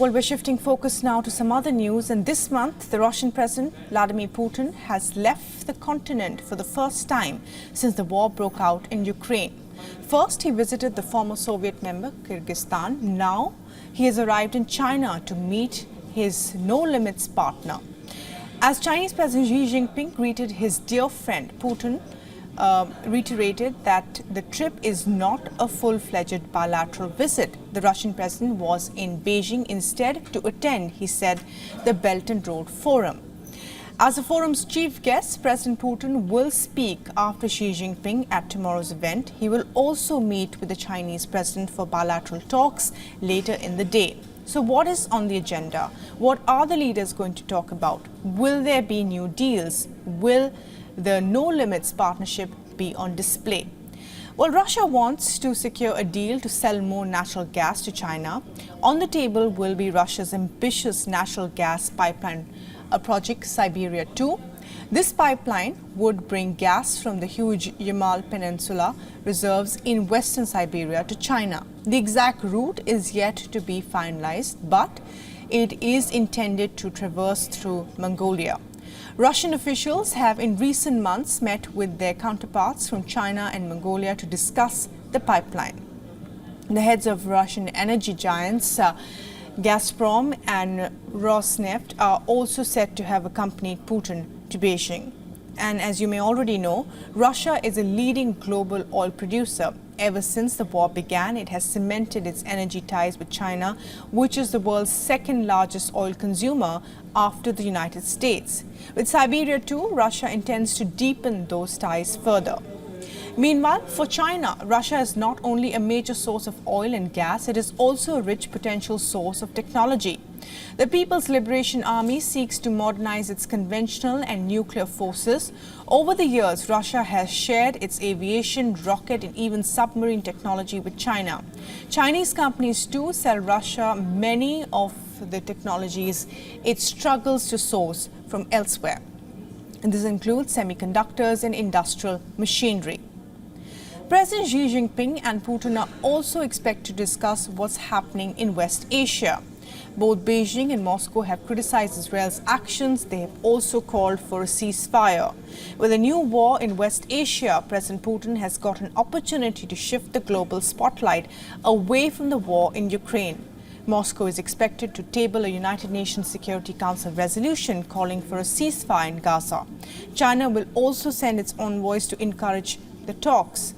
Well, we're shifting focus now to some other news, and this month the Russian President Vladimir Putin has left the continent for the first time since the war broke out in Ukraine. First, he visited the former Soviet member Kyrgyzstan. Now, he has arrived in China to meet his no-limits partner. As Chinese President Xi Jinping greeted his dear friend, Putin reiterated that the trip is not a full-fledged bilateral visit. The Russian president was in Beijing instead to attend, he said, the Belt and Road Forum. As the forum's chief guest, President Putin will speak after Xi Jinping at tomorrow's event. He will also meet with the Chinese president for bilateral talks later in the day. So what is on the agenda? What are the leaders going to talk about? Will there be new deals? Will the no-limits partnership be on display? Well, Russia wants to secure a deal to sell more natural gas to China. On the table will be Russia's ambitious natural gas pipeline project, Siberia 2. This pipeline would bring gas from the huge Yamal Peninsula reserves in western Siberia to China. The exact route is yet to be finalized, but it is intended to traverse through Mongolia. Russian officials have in recent months met with their counterparts from China and Mongolia to discuss the pipeline. The heads of Russian energy giants Gazprom and Rosneft are also said to have accompanied Putin to Beijing. And as you may already know, Russia is a leading global oil producer. Ever since the war began, it has cemented its energy ties with China, which is the world's second largest oil consumer after the United States. With Siberia 2, Russia intends to deepen those ties further. Meanwhile, for China, Russia is not only a major source of oil and gas, it is also a rich potential source of technology. The People's Liberation Army seeks to modernize its conventional and nuclear forces. Over the years, Russia has shared its aviation, rocket and even submarine technology with China. Chinese companies too sell Russia many of the technologies it struggles to source from elsewhere. And this includes semiconductors and industrial machinery. President Xi Jinping and Putin are also expected to discuss what's happening in West Asia. Both Beijing and Moscow have criticized Israel's actions. They have also called for a ceasefire. With a new war in West Asia, President Putin has got an opportunity to shift the global spotlight away from the war in Ukraine. Moscow is expected to table a United Nations Security Council resolution calling for a ceasefire in Gaza. China will also send its envoys to encourage the talks.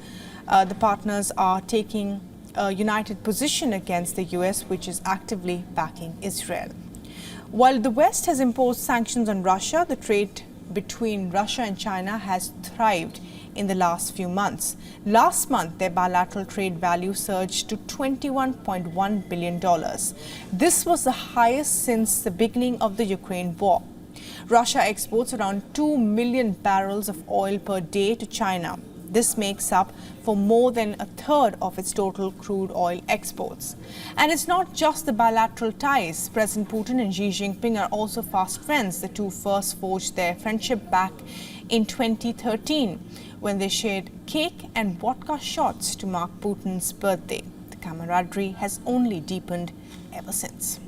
The partners are taking a united position against the US, which is actively backing Israel. While the West has imposed sanctions on Russia, the trade between Russia and China has thrived in the last few months. Last month, their bilateral trade value surged to $21.1 billion. This was the highest since the beginning of the Ukraine war. Russia exports around 2 million barrels of oil per day to China. This makes up for more than a third of its total crude oil exports. And it's not just the bilateral ties. President Putin and Xi Jinping are also fast friends. The two first forged their friendship back in 2013 when they shared cake and vodka shots to mark Putin's birthday. The camaraderie has only deepened ever since.